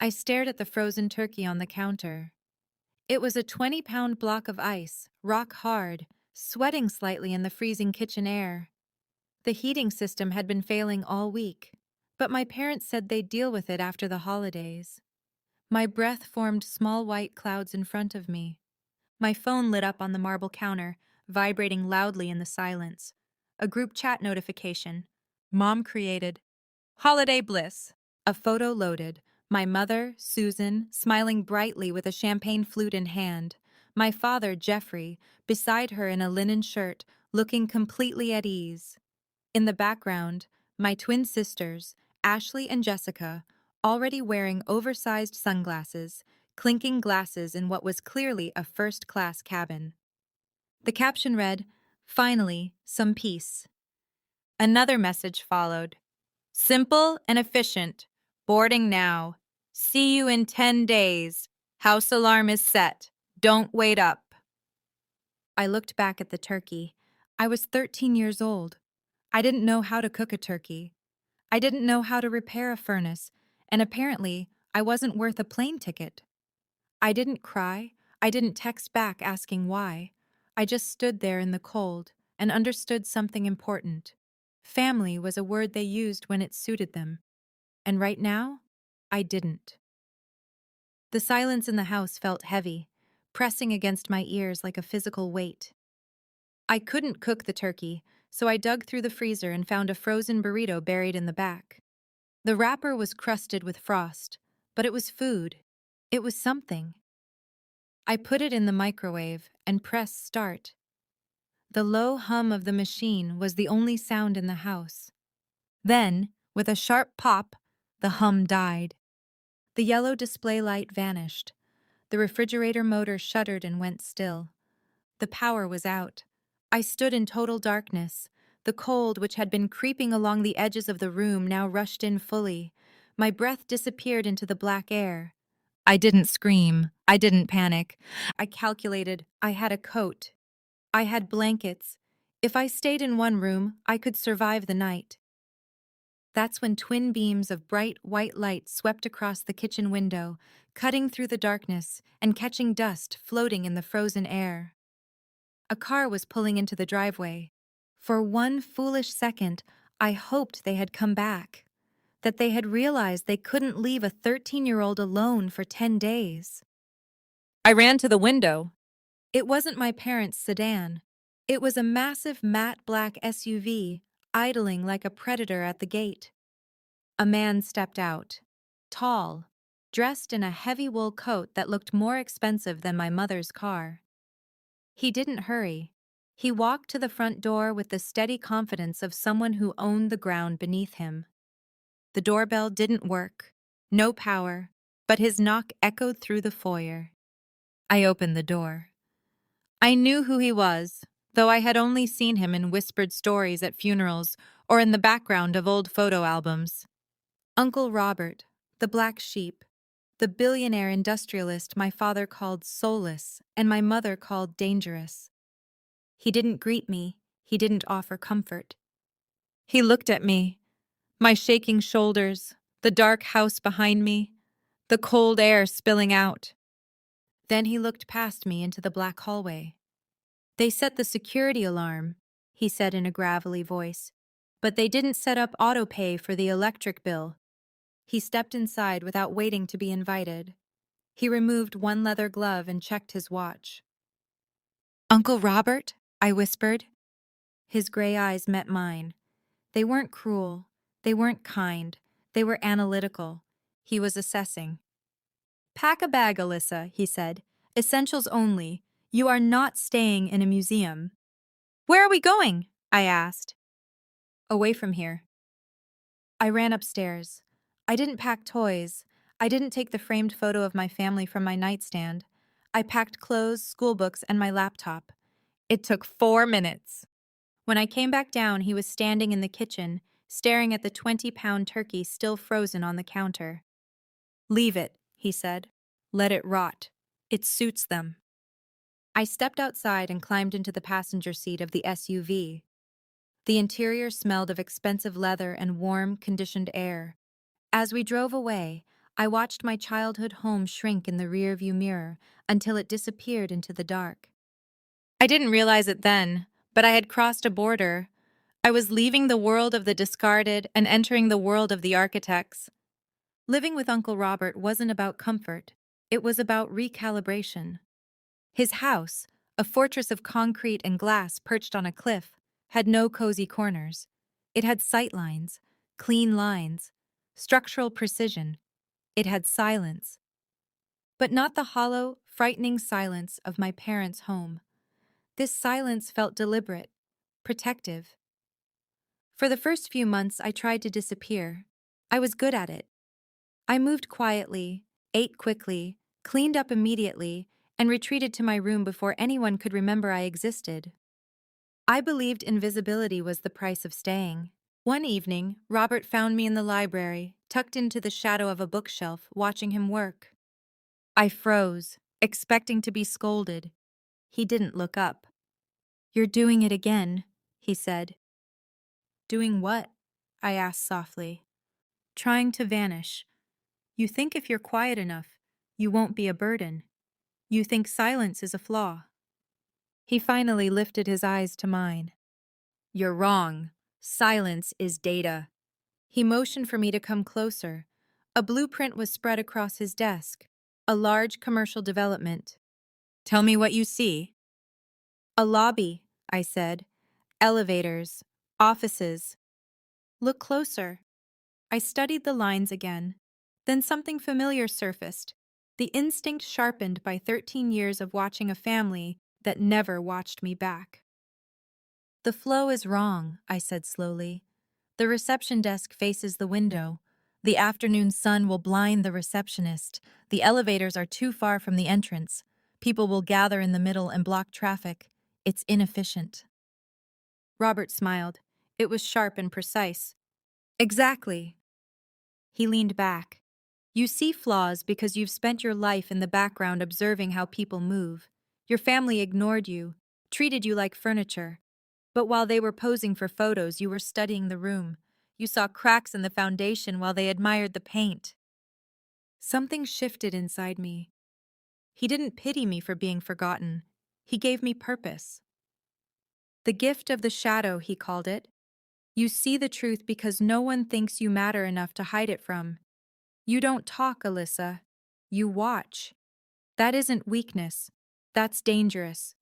I stared at the frozen turkey on the counter. It was a 20-pound block of ice, rock hard, sweating slightly in the freezing kitchen air. The heating system had been failing all week, but my parents said they'd deal with it after the holidays. My breath formed small white clouds in front of me. My phone lit up on the marble counter, vibrating loudly in the silence. A group chat notification. Mom created. Holiday bliss. A photo loaded. My mother, Susan, smiling brightly with a champagne flute in hand. My father, Jeffrey, beside her in a linen shirt, looking completely at ease. In the background, my twin sisters, Ashley and Jessica, already wearing oversized sunglasses, clinking glasses in what was clearly a first-class cabin. The caption read, "Finally, some peace." Another message followed. "Simple and efficient. Boarding now. See you in 10 days. House alarm is set. Don't wait up." I looked back at the turkey. I was 13 years old. I didn't know how to cook a turkey. I didn't know how to repair a furnace, and apparently, I wasn't worth a plane ticket. I didn't cry. I didn't text back asking why. I just stood there in the cold and understood something important. Family was a word they used when it suited them. And right now, I didn't. The silence in the house felt heavy, pressing against my ears like a physical weight. I couldn't cook the turkey, so I dug through the freezer and found a frozen burrito buried in the back. The wrapper was crusted with frost, but it was food. It was something. I put it in the microwave and pressed start. The low hum of the machine was the only sound in the house. Then, with a sharp pop, the hum died. The yellow display light vanished. The refrigerator motor shuddered and went still. The power was out. I stood in total darkness. The cold, which had been creeping along the edges of the room, now rushed in fully. My breath disappeared into the black air. I didn't scream. I didn't panic. I calculated. I had a coat. I had blankets. If I stayed in one room, I could survive the night. That's when twin beams of bright white light swept across the kitchen window, cutting through the darkness and catching dust floating in the frozen air. A car was pulling into the driveway. For one foolish second, I hoped they had come back, that they had realized they couldn't leave a 13-year-old alone for 10 days. I ran to the window. It wasn't my parents' sedan. It was a massive matte black SUV, idling like a predator at the gate. A man stepped out, tall, dressed in a heavy wool coat that looked more expensive than my mother's car. He didn't hurry. He walked to the front door with the steady confidence of someone who owned the ground beneath him. The doorbell didn't work. No power, but his knock echoed through the foyer. I opened the door. I knew who he was, though I had only seen him in whispered stories at funerals or in the background of old photo albums. Uncle Robert, the black sheep, the billionaire industrialist my father called soulless and my mother called dangerous. He didn't greet me. He didn't offer comfort. He looked at me, my shaking shoulders, the dark house behind me, the cold air spilling out. Then he looked past me into the black hallway. "They set the security alarm," he said in a gravelly voice, "but they didn't set up autopay for the electric bill." He stepped inside without waiting to be invited. He removed one leather glove and checked his watch. "Uncle Robert?" I whispered. His gray eyes met mine. They weren't cruel. They weren't kind. They were analytical. He was assessing. "Pack a bag, Alyssa," he said. "Essentials only. You are not staying in a museum." "Where are we going?" I asked. "Away from here." I ran upstairs. I didn't pack toys. I didn't take the framed photo of my family from my nightstand. I packed clothes, school books, and my laptop. It took 4 minutes. When I came back down, he was standing in the kitchen, staring at the 20-pound turkey still frozen on the counter. "Leave it," he said. "Let it rot. It suits them." I stepped outside and climbed into the passenger seat of the SUV. The interior smelled of expensive leather and warm, conditioned air. As we drove away, I watched my childhood home shrink in the rearview mirror until it disappeared into the dark. I didn't realize it then, but I had crossed a border. I was leaving the world of the discarded and entering the world of the architects. Living with Uncle Robert wasn't about comfort, it was about recalibration. His house, a fortress of concrete and glass perched on a cliff, had no cozy corners. It had sightlines, clean lines, structural precision. It had silence. But not the hollow, frightening silence of my parents' home. This silence felt deliberate, protective. For the first few months, I tried to disappear. I was good at it. I moved quietly, ate quickly, cleaned up immediately, and retreated to my room before anyone could remember I existed. I believed invisibility was the price of staying. One evening, Robert found me in the library, tucked into the shadow of a bookshelf, watching him work. I froze, expecting to be scolded. He didn't look up. "You're doing it again," he said. "Doing what?" I asked softly. "Trying to vanish. You think if you're quiet enough, you won't be a burden. You think silence is a flaw." He finally lifted his eyes to mine. "You're wrong. Silence is data." He motioned for me to come closer. A blueprint was spread across his desk. A large commercial development. "Tell me what you see." "A lobby," I said. "Elevators. Offices." "Look closer." I studied the lines again. Then something familiar surfaced. The instinct sharpened by 13 years of watching a family that never watched me back. "The flow is wrong," I said slowly. "The reception desk faces the window. The afternoon sun will blind the receptionist. The elevators are too far from the entrance. People will gather in the middle and block traffic. It's inefficient." Robert smiled. It was sharp and precise. "Exactly." He leaned back. "You see flaws because you've spent your life in the background observing how people move. Your family ignored you, treated you like furniture. But while they were posing for photos, you were studying the room. You saw cracks in the foundation while they admired the paint." Something shifted inside me. He didn't pity me for being forgotten. He gave me purpose. "The gift of the shadow," he called it. "You see the truth because no one thinks you matter enough to hide it from. You don't talk, Alyssa. You watch. That isn't weakness. That's dangerous.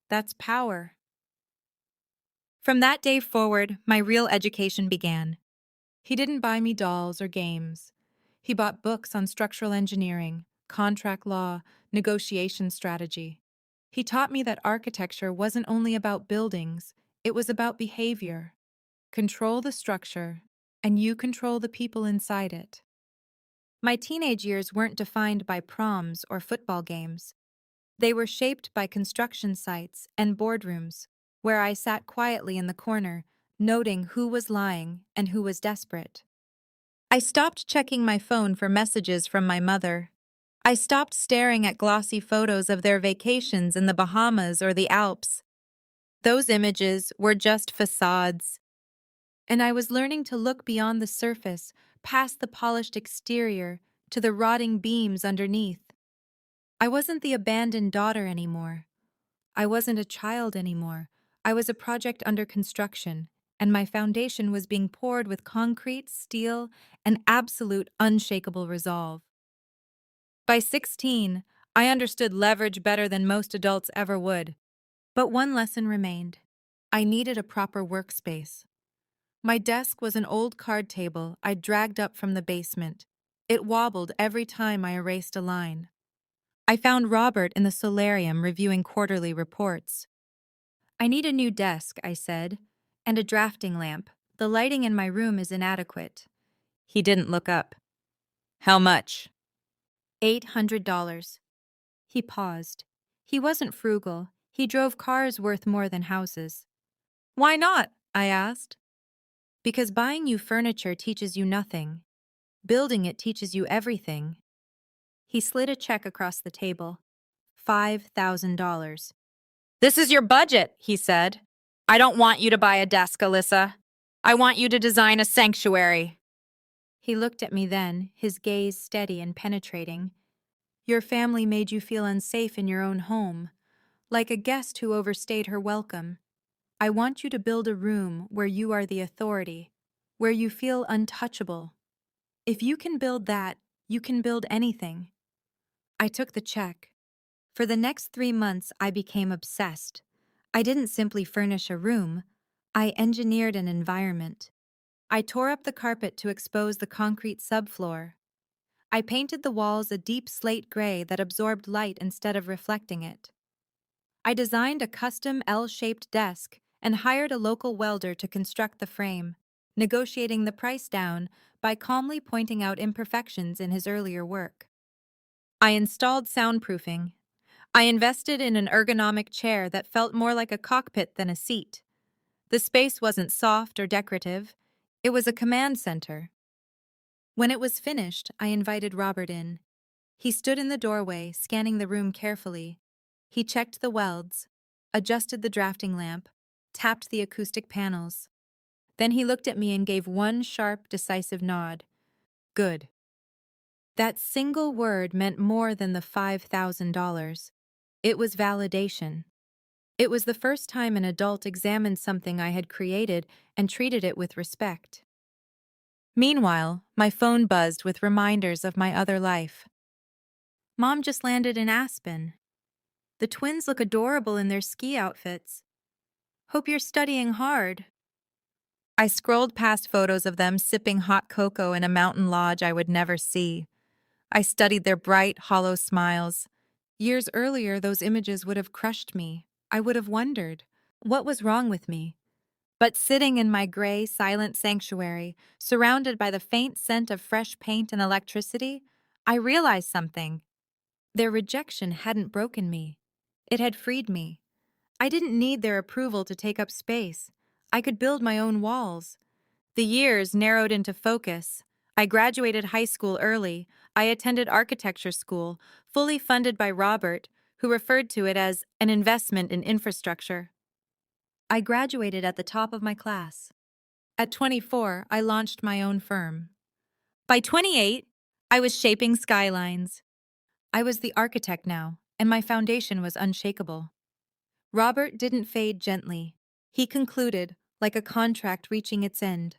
That's power." From that day forward, my real education began. He didn't buy me dolls or games. He bought books on structural engineering, contract law, negotiation strategy. He taught me that architecture wasn't only about buildings, it was about behavior. Control the structure, and you control the people inside it. My teenage years weren't defined by proms or football games. They were shaped by construction sites and boardrooms, where I sat quietly in the corner, noting who was lying and who was desperate. I stopped checking my phone for messages from my mother. I stopped staring at glossy photos of their vacations in the Bahamas or the Alps. Those images were just facades. And I was learning to look beyond the surface, past the polished exterior, to the rotting beams underneath. I wasn't the abandoned daughter anymore. I wasn't a child anymore. I was a project under construction, and my foundation was being poured with concrete, steel, and absolute unshakable resolve. By 16, I understood leverage better than most adults ever would. But one lesson remained. I needed a proper workspace. My desk was an old card table I'd dragged up from the basement. It wobbled every time I erased a line. I found Robert in the solarium reviewing quarterly reports. "I need a new desk," I said, "and a drafting lamp. The lighting in my room is inadequate." He didn't look up. "How much?" $800. He paused. He wasn't frugal. He drove cars worth more than houses. "Why not?" I asked. "Because buying you furniture teaches you nothing. Building it teaches you everything." He slid a check across the table. $5,000. "This is your budget," he said. "I don't want you to buy a desk, Alyssa. I want you to design a sanctuary." He looked at me then, his gaze steady and penetrating. Your family made you feel unsafe in your own home, like a guest who overstayed her welcome. I want you to build a room where you are the authority, where you feel untouchable. If you can build that, you can build anything. I took the check. For the next 3 months, I became obsessed. I didn't simply furnish a room, I engineered an environment. I tore up the carpet to expose the concrete subfloor. I painted the walls a deep slate gray that absorbed light instead of reflecting it. I designed a custom L-shaped desk and hired a local welder to construct the frame, negotiating the price down by calmly pointing out imperfections in his earlier work. I installed soundproofing. I invested in an ergonomic chair that felt more like a cockpit than a seat. The space wasn't soft or decorative. It was a command center. When it was finished, I invited Robert in. He stood in the doorway, scanning the room carefully. He checked the welds, adjusted the drafting lamp, tapped the acoustic panels. Then he looked at me and gave one sharp, decisive nod. Good. That single word meant more than the $5,000. It was validation. It was the first time an adult examined something I had created and treated it with respect. Meanwhile, my phone buzzed with reminders of my other life. Mom just landed in Aspen. The twins look adorable in their ski outfits. Hope you're studying hard. I scrolled past photos of them sipping hot cocoa in a mountain lodge I would never see. I studied their bright, hollow smiles. Years earlier, those images would have crushed me. I would have wondered, what was wrong with me? But sitting in my gray, silent sanctuary, surrounded by the faint scent of fresh paint and electricity, I realized something. Their rejection hadn't broken me. It had freed me. I didn't need their approval to take up space. I could build my own walls. The years narrowed into focus. I graduated high school early. I attended architecture school, fully funded by Robert, who referred to it as an investment in infrastructure. I graduated at the top of my class. At 24, I launched my own firm. By 28, I was shaping skylines. I was the architect now, and my foundation was unshakable. Robert didn't fade gently. He concluded, like a contract reaching its end.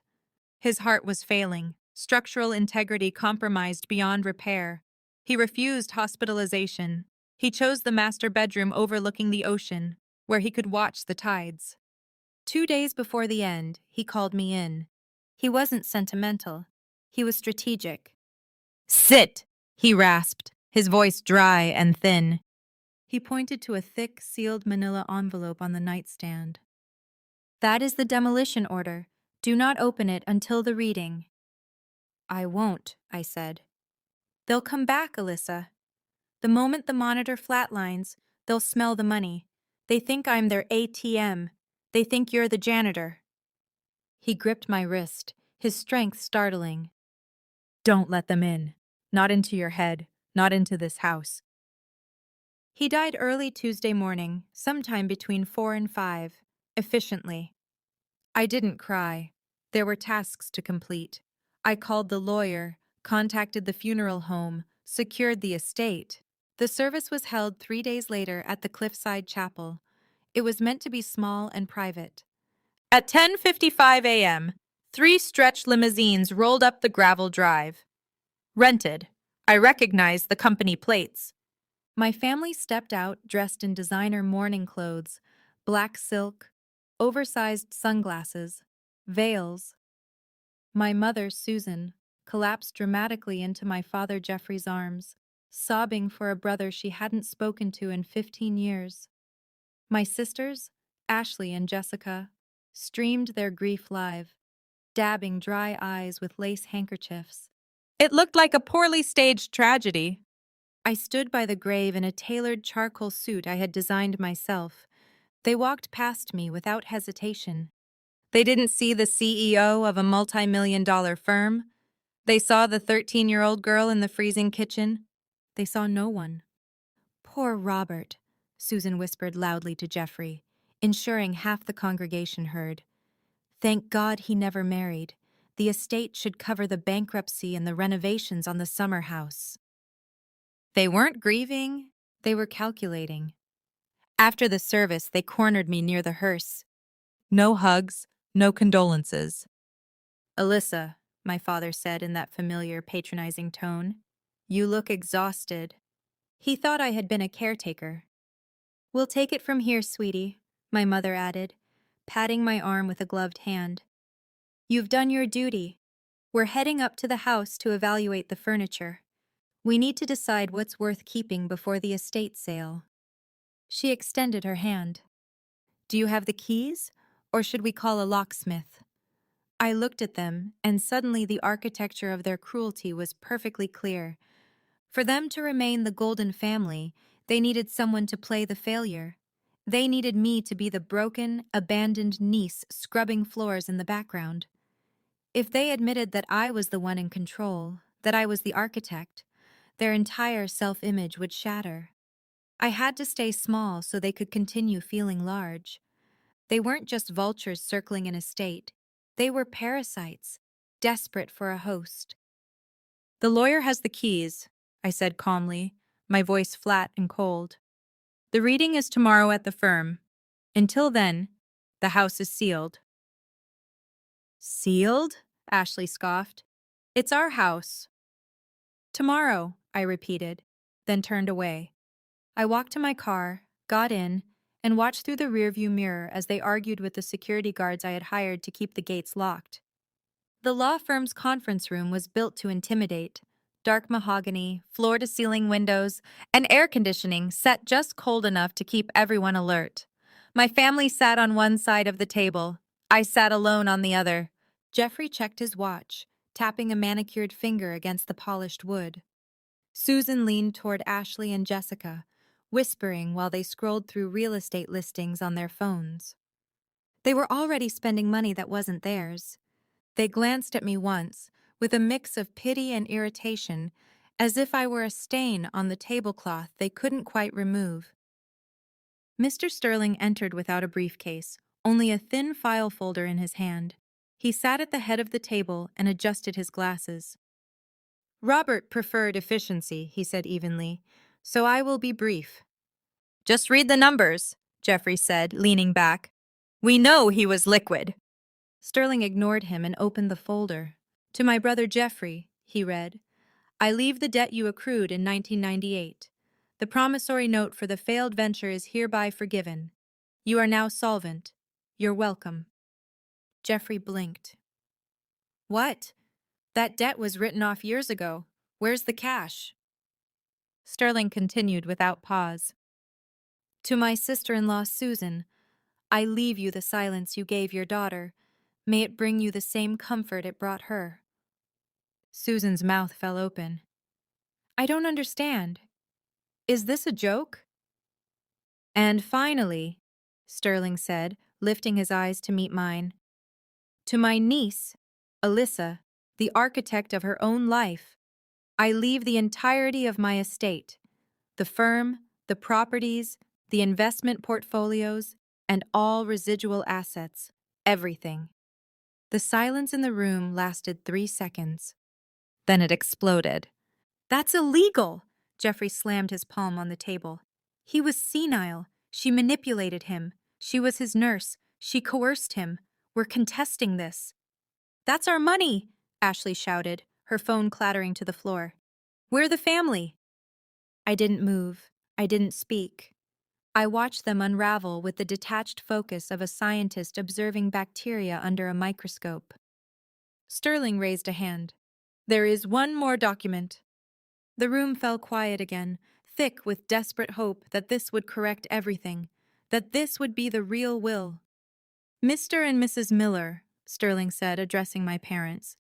His heart was failing, structural integrity compromised beyond repair. He refused hospitalization. He chose the master bedroom overlooking the ocean, where he could watch the tides. 2 days before the end, he called me in. He wasn't sentimental. He was strategic. Sit, he rasped, his voice dry and thin. He pointed to a thick, sealed manila envelope on the nightstand. That is the demolition order. Do not open it until the reading. I won't, I said. They'll come back, Alyssa. The moment the monitor flatlines, they'll smell the money. They think I'm their ATM. They think you're the janitor. He gripped my wrist, his strength startling. Don't let them in. Not into your head, not into this house. He died early Tuesday morning, sometime between 4 and 5, efficiently. I didn't cry. There were tasks to complete. I called the lawyer, contacted the funeral home, secured the estate. The service was held 3 days later at the Cliffside Chapel. It was meant to be small and private. At 10:55 a.m., 3 stretch limousines rolled up the gravel drive. Rented. I recognized the company plates. My family stepped out dressed in designer mourning clothes, black silk, oversized sunglasses, veils. My mother, Susan, collapsed dramatically into my father Jeffrey's arms, sobbing for a brother she hadn't spoken to in 15 years. My sisters, Ashley and Jessica, streamed their grief live, dabbing dry eyes with lace handkerchiefs. It looked like a poorly staged tragedy. I stood by the grave in a tailored charcoal suit I had designed myself. They walked past me without hesitation. They didn't see the CEO of a multi-million-dollar firm. They saw the 13-year-old girl in the freezing kitchen. They saw no one. Poor Robert, Susan whispered loudly to Jeffrey, ensuring half the congregation heard. Thank God he never married. the estate should cover the bankruptcy and the renovations on the summer house. They weren't grieving, they were calculating. After the service, they cornered me near the hearse. No hugs, no condolences. Alyssa, my father said in that familiar, patronizing tone, you look exhausted. He thought I had been a caretaker. We'll take it from here, sweetie, my mother added, patting my arm with a gloved hand. You've done your duty. We're heading up to the house to evaluate the furniture. We need to decide what's worth keeping before the estate sale. She extended her hand. Do you have the keys, or should we call a locksmith? I looked at them, and suddenly the architecture of their cruelty was perfectly clear. For them to remain the Golden family, they needed someone to play the failure. They needed me to be the broken, abandoned niece scrubbing floors in the background. If they admitted that I was the one in control, that I was the architect, their entire self-image would shatter. I had to stay small so they could continue feeling large. They weren't just vultures circling an estate. They were parasites, desperate for a host. The lawyer has the keys, I said calmly, my voice flat and cold. The reading is tomorrow at the firm. Until then, the house is sealed. Sealed? Ashley scoffed. It's our house. Tomorrow, I repeated, then turned away. I walked to my car, got in, and watched through the rearview mirror as they argued with the security guards I had hired to keep the gates locked. The law firm's conference room was built to intimidate. Dark mahogany, floor-to-ceiling windows, and air conditioning set just cold enough to keep everyone alert. My family sat on one side of the table. I sat alone on the other. Jeffrey checked his watch, tapping a manicured finger against the polished wood. Susan leaned toward Ashley and Jessica, whispering while they scrolled through real estate listings on their phones. They were already spending money that wasn't theirs. They glanced at me once, with a mix of pity and irritation, as if I were a stain on the tablecloth they couldn't quite remove. Mr. Sterling entered without a briefcase, only a thin file folder in his hand. He sat at the head of the table and adjusted his glasses. Robert preferred efficiency, he said evenly, so I will be brief. Just read the numbers, Jeffrey said, leaning back. We know he was liquid. Sterling ignored him and opened the folder. To my brother Jeffrey, he read, I leave the debt you accrued in 1998. The promissory note for the failed venture is hereby forgiven. You are now solvent. You're welcome. Jeffrey blinked. What? That debt was written off years ago. Where's the cash? Sterling continued without pause. To my sister-in-law Susan, I leave you the silence you gave your daughter. May it bring you the same comfort it brought her. Susan's mouth fell open. I don't understand. Is this a joke? And finally, Sterling said, lifting his eyes to meet mine, to my niece, Alyssa, the architect of her own life, I leave the entirety of my estate, the firm, the properties, the investment portfolios, and all residual assets, everything. The silence in the room lasted 3 seconds. Then it exploded. That's illegal! Jeffrey slammed his palm on the table. He was senile. She manipulated him. She was his nurse. She coerced him. We're contesting this. That's our money! Ashley shouted, her phone clattering to the floor. We're the family! I didn't move. I didn't speak. I watched them unravel with the detached focus of a scientist observing bacteria under a microscope. Sterling raised a hand. There is one more document. The room fell quiet again, thick with desperate hope that this would correct everything, that this would be the real will. Mr. and Mrs. Miller, Sterling said, addressing my parents,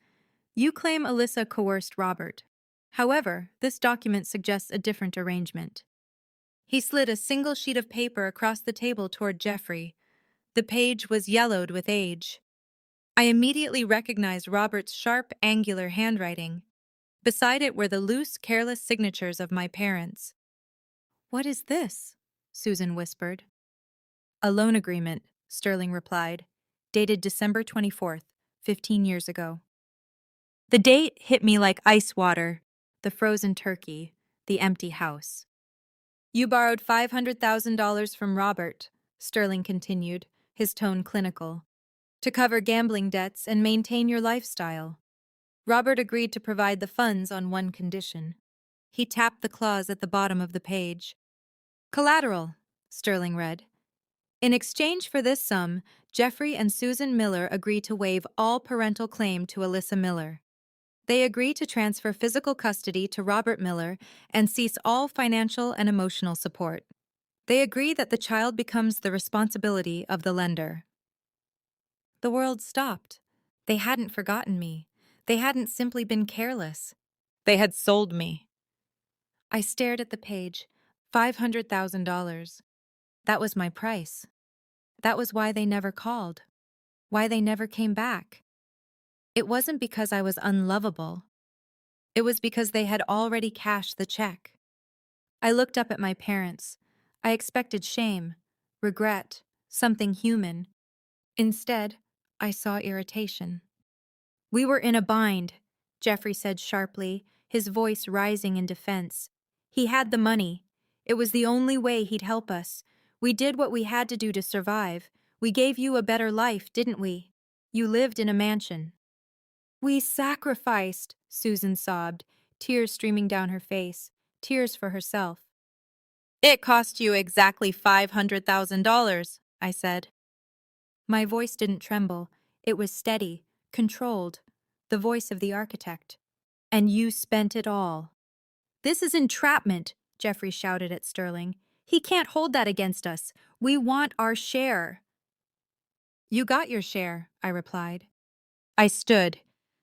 you claim Alyssa coerced Robert. However, this document suggests a different arrangement. He slid a single sheet of paper across the table toward Jeffrey. The page was yellowed with age. I immediately recognized Robert's sharp, angular handwriting. Beside it were the loose, careless signatures of my parents. What is this? Susan whispered. A loan agreement, Sterling replied, dated December 24th, 15 years ago. The date hit me like ice water: the frozen turkey, the empty house. You borrowed $500,000 from Robert, Sterling continued, his tone clinical, to cover gambling debts and maintain your lifestyle. Robert agreed to provide the funds on one condition. He tapped the clause at the bottom of the page. Collateral, Sterling read. In exchange for this sum, Jeffrey and Susan Miller agree to waive all parental claim to Alyssa Miller. They agree to transfer physical custody to Robert Miller and cease all financial and emotional support. They agree that the child becomes the responsibility of the lender. The world stopped. They hadn't forgotten me. They hadn't simply been careless. They had sold me. I stared at the page. $500,000. That was my price. That was why they never called. Why they never came back. It wasn't because I was unlovable. It was because they had already cashed the check. I looked up at my parents. I expected shame, regret, something human. Instead, I saw irritation. We were in a bind, Jeffrey said sharply, his voice rising in defense. He had the money. It was the only way he'd help us. We did what we had to do to survive. We gave you a better life, didn't we? You lived in a mansion. We sacrificed, Susan sobbed, tears streaming down her face, tears for herself. It cost you exactly $500,000, I said. My voice didn't tremble. It was steady, controlled, the voice of the architect. And you spent it all. This is entrapment, Jeffrey shouted at Sterling. He can't hold that against us. We want our share. You got your share, I replied. I stood.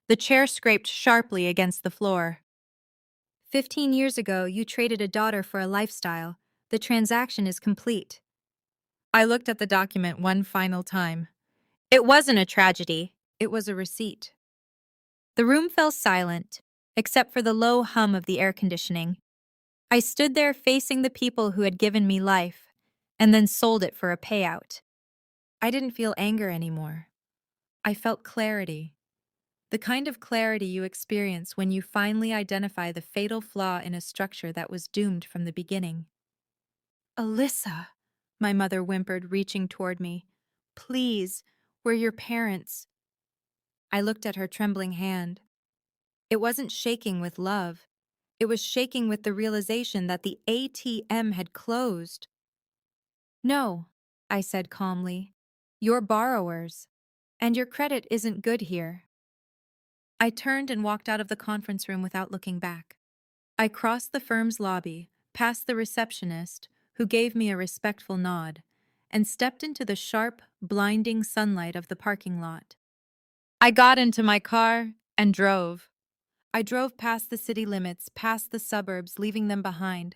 The chair scraped sharply against the floor. 15 years ago, you traded a daughter for a lifestyle. The transaction is complete. I looked at the document one final time. It wasn't a tragedy. It was a receipt. The room fell silent, except for the low hum of the air conditioning. I stood there facing the people who had given me life, and then sold it for a payout. I didn't feel anger anymore. I felt clarity. The kind of clarity you experience when you finally identify the fatal flaw in a structure that was doomed from the beginning. Alyssa, my mother whimpered, reaching toward me. Please, we're your parents. I looked at her trembling hand. It wasn't shaking with love. It was shaking with the realization that the ATM had closed. No, I said calmly. You're borrowers, and your credit isn't good here. I turned and walked out of the conference room without looking back. I crossed the firm's lobby, past the receptionist, who gave me a respectful nod, and stepped into the sharp, blinding sunlight of the parking lot. I got into my car and drove. I drove past the city limits, past the suburbs, leaving them behind.